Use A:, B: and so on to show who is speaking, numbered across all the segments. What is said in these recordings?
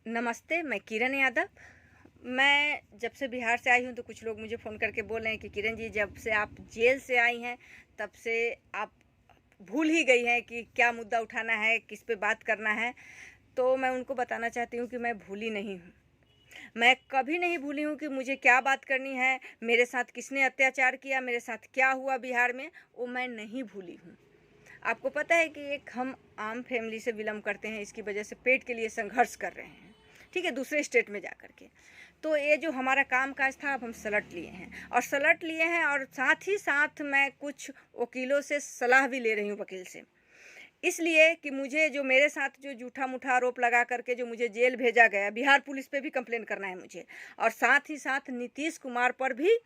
A: नमस्ते, मैं किरण यादव। मैं जब से बिहार से आई हूँ तो कुछ लोग मुझे फ़ोन करके बोल रहे हैं कि किरण जी, जब से आप जेल से आई हैं तब से आप भूल ही गई हैं कि क्या मुद्दा उठाना है, किस पे बात करना है। तो मैं उनको बताना चाहती हूँ कि मैं भूली नहीं हूँ। मैं कभी नहीं भूली हूँ कि मुझे क्या बात करनी है, मेरे साथ किसने अत्याचार किया, मेरे साथ क्या हुआ बिहार में, वो मैं नहीं भूली हूँ। आपको पता है कि एक हम आम फैमिली से बिलोंग करते हैं, इसकी वजह से पेट के लिए संघर्ष कर रहे हैं, ठीक है, दूसरे स्टेट में जा कर के। तो ये जो हमारा काम काज था, अब हम सलट लिए हैं और साथ ही साथ मैं कुछ वकीलों से सलाह भी ले रही हूँ, वकील से। इसलिए कि मुझे जो मेरे साथ जो झूठा मूठा आरोप लगा करके जो मुझे जेल भेजा गया, बिहार पुलिस पे भी कंप्लेन करना है मुझे, और साथ ही साथ नीतीश कुमार पर भी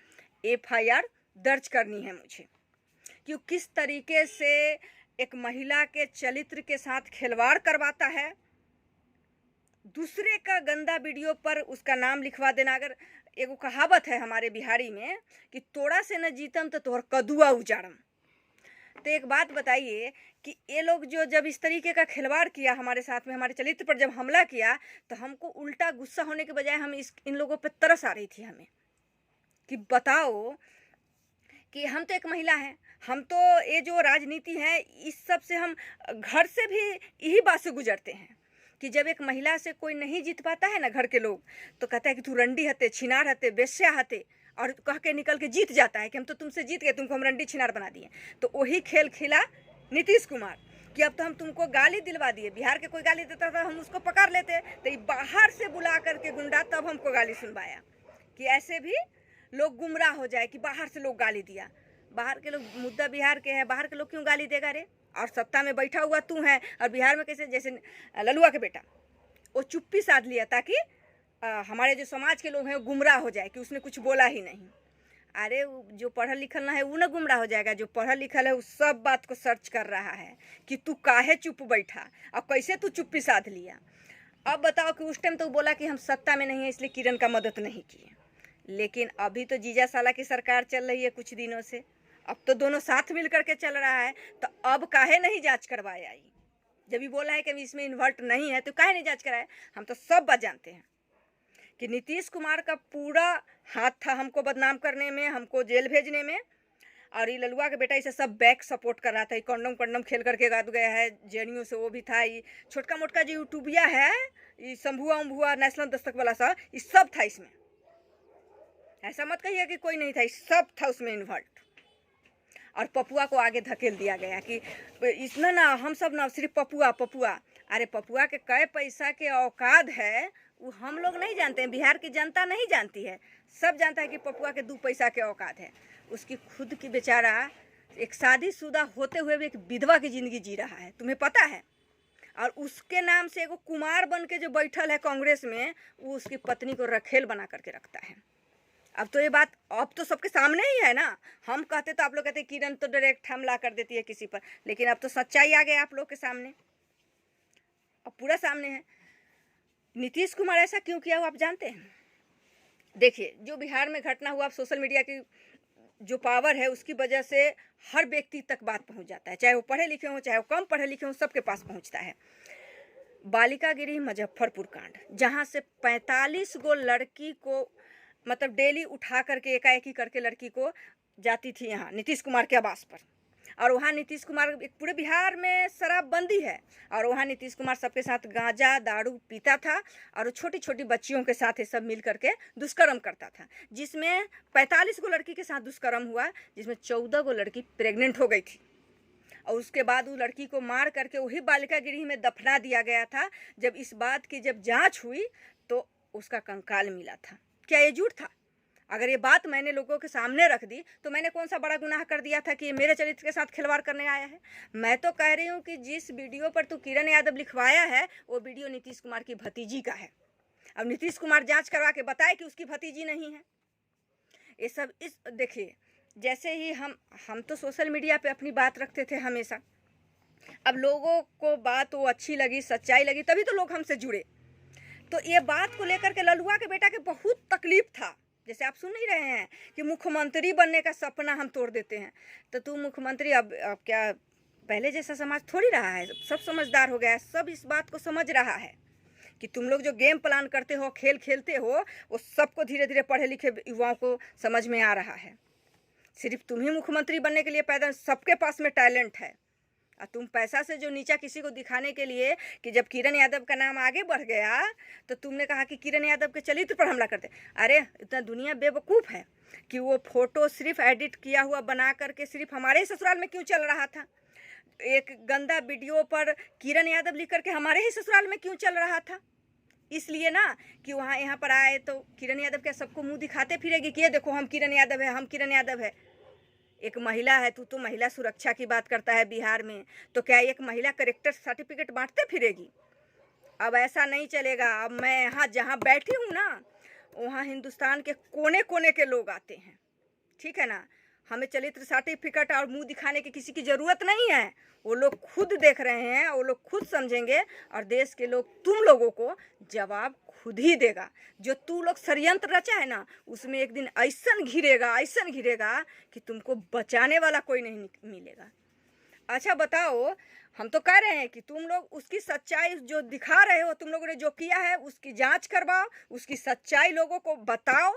A: एफआईआर दर्ज करनी है मुझे, कि किस तरीके से एक महिला के चरित्र के साथ खिलवाड़ करवाता है, दूसरे का गंदा वीडियो पर उसका नाम लिखवा देना। अगर एगो कहावत है हमारे बिहारी में कि तोड़ा से न जीतम तो तोहर कदुआ उजाड़म। तो एक बात बताइए कि ये लोग जो जब इस तरीके का खिलवाड़ किया हमारे साथ में, हमारे चरित्र पर जब हमला किया, तो हमको उल्टा गुस्सा होने के बजाय हम इन लोगों पर तरस आ रही थी हमें, कि बताओ कि हम तो एक महिला हैं, हम तो ये जो राजनीति है इस सब से हम घर से भी यही बात से गुजरते हैं कि जब एक महिला से कोई नहीं जीत पाता है ना घर के लोग, तो कहता है कि तू रंडी हते, छिनार हते, बेश्या हते, और कह के निकल के जीत जाता है कि हम तो तुमसे जीत गए, तुमको हम रंडी छिनार बना दिए। तो वही खेल खेला नीतीश कुमार कि अब तो हम तुमको गाली दिलवा दिए। बिहार के कोई गाली देता था हम उसको पकड़ लेते, तो ये बाहर से बुला करके गुंडा तब हमको गाली सुनवाया कि ऐसे भी लोग गुमराह हो जाए कि बाहर से लोग गाली दिया। बाहर के लोग, मुद्दा बिहार के है, बाहर के लोग क्यों गाली देगा रे? और सत्ता में बैठा हुआ तू है, और बिहार में कैसे, जैसे ललुआ के बेटा वो चुप्पी साध लिया ताकि हमारे जो समाज के लोग हैं वो गुमराह हो जाए कि उसने कुछ बोला ही नहीं। अरे जो पढ़ल लिखल ना है वो ना गुमराह हो जाएगा, जो पढ़ल लिखल है वो सब बात को सर्च कर रहा है कि तू काहे चुप बैठा और कैसे तू चुप्पी साध लिया। अब बताओ कि उस टाइम तो बोला कि हम सत्ता में नहीं है इसलिए किरण का मदद नहीं किए, लेकिन अभी तो जीजा साला की सरकार चल रही है कुछ दिनों से, अब तो दोनों साथ मिल करके चल रहा है, तो अब काहे नहीं जांच करवाया? जब भी बोला है कि इसमें इन्वर्ट नहीं है तो काहे नहीं जांच कराया? हम तो सब बात जानते हैं कि नीतीश कुमार का पूरा हाथ था हमको बदनाम करने में, हमको जेल भेजने में, और ये ललुआ के बेटा इसे सब बैक सपोर्ट कर रहा था। कंडम कंडम खेल करके गाद गया है जेएनयू से, वो भी था। ये छोटका मोटका जो यूट्यूबिया है, ये शंभुआ उम्भुआ नेशनल दस्तक वाला सा, ये सब था इसमें। ऐसा मत कहिए कि कोई नहीं था, ये सब था उसमें इन्वॉल्व। और पपुआ को आगे धकेल दिया गया कि इसना ना हम सब ना सिर्फ पपुआ पपुआ। अरे पपुआ के कै पैसा के औकात है वो हम लोग नहीं जानते हैं, बिहार की जनता नहीं जानती है, सब जानता है कि पपुआ के 2 पैसा के औकात है। उसकी खुद की बेचारा एक शादीशुदा होते हुए भी एक विधवा की ज़िंदगी जी रहा है, तुम्हें पता है? और उसके नाम से एगो कुमार बन के जो बैठल है कांग्रेस में, वो उसकी पत्नी को रखेल बना करके रखता है। अब तो ये बात अब तो सबके सामने ही है ना। हम कहते तो आप लोग कहते किरण तो डायरेक्ट हमला कर देती है किसी पर, लेकिन अब तो सच्चाई आ गया आप लोग के सामने, अब पूरा सामने है। नीतीश कुमार ऐसा क्यों किया वो आप जानते हैं? देखिए, जो बिहार में घटना हुआ, अब सोशल मीडिया की जो पावर है उसकी वजह से हर व्यक्ति तक बात पहुंच जाता है, चाहे वो पढ़े लिखे हों चाहे वो कम पढ़े लिखे हों, सबके पास पहुंचता है। बालिका गिरी मुजफ्फरपुर कांड, जहां से 45 गो लड़की को मतलब डेली उठा करके एकाएकी करके लड़की को जाती थी यहाँ नीतीश कुमार के आवास पर, और वहाँ नीतीश कुमार, पूरे बिहार में शराबबंदी है, और वहाँ नीतीश कुमार सबके साथ गांजा दारू पीता था, और छोटी छोटी बच्चियों के साथ ये सब मिल करके दुष्कर्म करता था, जिसमें 45 गो लड़की के साथ दुष्कर्म हुआ, जिसमें 14 गो लड़की प्रेग्नेंट हो गई थी। और उसके बाद उस लड़की को मार करके वही बालिका गृह में दफना दिया गया था। जब इस बात की जब जांच हुई तो उसका कंकाल मिला था। क्या ये झूठ था? अगर ये बात मैंने लोगों के सामने रख दी तो मैंने कौन सा बड़ा गुनाह कर दिया था कि ये मेरे चरित्र के साथ खिलवाड़ करने आया है? मैं तो कह रही हूँ कि जिस वीडियो पर तू किरण यादव लिखवाया है वो वीडियो नीतीश कुमार की भतीजी का है। अब नीतीश कुमार जांच करवा के बताए कि उसकी भतीजी नहीं है। ये सब इस देखिए, जैसे ही हम तो सोशल मीडिया पे अपनी बात रखते थे हमेशा, अब लोगों को बात वो अच्छी लगी, सच्चाई लगी, तभी तो लोग हमसे जुड़े। तो ये बात को लेकर के ललुआ के बेटा के बहुत तकलीफ था। जैसे आप सुन ही रहे हैं कि मुख्यमंत्री बनने का सपना हम तोड़ देते हैं, तो तू मुख्यमंत्री अब क्या पहले जैसा समाज थोड़ी रहा है, सब समझदार हो गया है, सब इस बात को समझ रहा है कि तुम लोग जो गेम प्लान करते हो, खेल खेलते हो, वो सबको धीरे धीरे पढ़े लिखे युवाओं को समझ में आ रहा है। सिर्फ तुम ही मुख्यमंत्री बनने के लिए पैदा, सबके पास में टैलेंट है। और तुम पैसा से जो नीचा किसी को दिखाने के लिए कि जब किरण यादव का नाम आगे बढ़ गया तो तुमने कहा कि किरण यादव के चरित्र पर हमला करते। अरे इतना दुनिया बेवकूफ़ है कि वो फोटो सिर्फ एडिट किया हुआ बना करके सिर्फ हमारे ही ससुराल में क्यों चल रहा था। एक गंदा वीडियो पर किरण यादव लिख करके हमारे ही ससुराल में क्यों चल रहा था। इसलिए ना कि वहाँ यहाँ पर आए तो किरण यादव क्या सबको मुंह दिखाते फिरेगी कि ये देखो हम किरण यादव है, हम किरण यादव है। एक महिला है, तू तो महिला सुरक्षा की बात करता है बिहार में, तो क्या एक महिला करेक्टर सर्टिफिकेट बांटते फिरेगी। अब ऐसा नहीं चलेगा। अब मैं यहाँ जहाँ बैठी हूँ ना, वहाँ हिंदुस्तान के कोने कोने के लोग आते हैं, ठीक है ना। हमें चरित्र सर्टिफिकेट और मुंह दिखाने की किसी की ज़रूरत नहीं है। वो लोग खुद देख रहे हैं, वो लोग खुद समझेंगे और देश के लोग तुम लोगों को जवाब खुद ही देगा। जो तू लोग षड्यंत्र रचा है ना, उसमें एक दिन ऐसा घिरेगा कि तुमको बचाने वाला कोई नहीं मिलेगा। अच्छा बताओ, हम तो कह रहे हैं कि तुम लोग उसकी सच्चाई जो दिखा रहे हो, तुम लोगों ने जो किया है उसकी जांच करवाओ, उसकी सच्चाई लोगों को बताओ।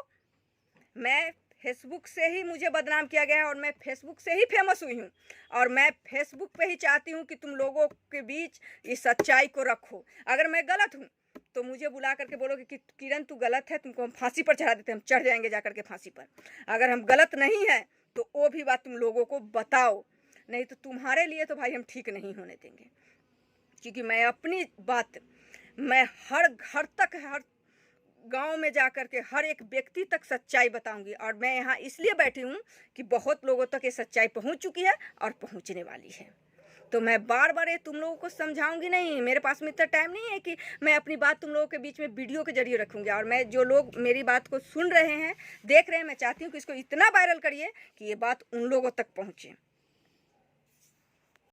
A: मैं फेसबुक से ही मुझे बदनाम किया गया है और मैं फेसबुक से ही फेमस हुई हूँ और मैं फेसबुक पे ही चाहती हूँ कि तुम लोगों के बीच इस सच्चाई को रखो। अगर मैं गलत हूँ तो मुझे बुला करके बोलोगे कि किरण तू गलत है, तुमको हम फांसी पर चढ़ा देते हैं, हम चढ़ जाएंगे जा करके फांसी पर। अगर हम गलत नहीं हैं तो वो भी बात तुम लोगों को बताओ, नहीं तो तुम्हारे लिए तो भाई हम ठीक नहीं होने देंगे। क्योंकि मैं अपनी बात मैं हर घर तक, हर गांव में जा कर के हर एक व्यक्ति तक सच्चाई बताऊंगी। और मैं यहाँ इसलिए बैठी हूँ कि बहुत लोगों तक ये सच्चाई पहुँच चुकी है और पहुँचने वाली है। तो मैं बार बार ये तुम लोगों को समझाऊंगी नहीं, मेरे पास में इतना टाइम नहीं है कि मैं अपनी बात तुम लोगों के बीच में वीडियो के जरिए रखूंगी। और मैं जो लोग मेरी बात को सुन रहे हैं, देख रहे हैं, मैं चाहती हूँ कि इसको इतना वायरल करिए कि ये बात उन लोगों तक पहुँचे।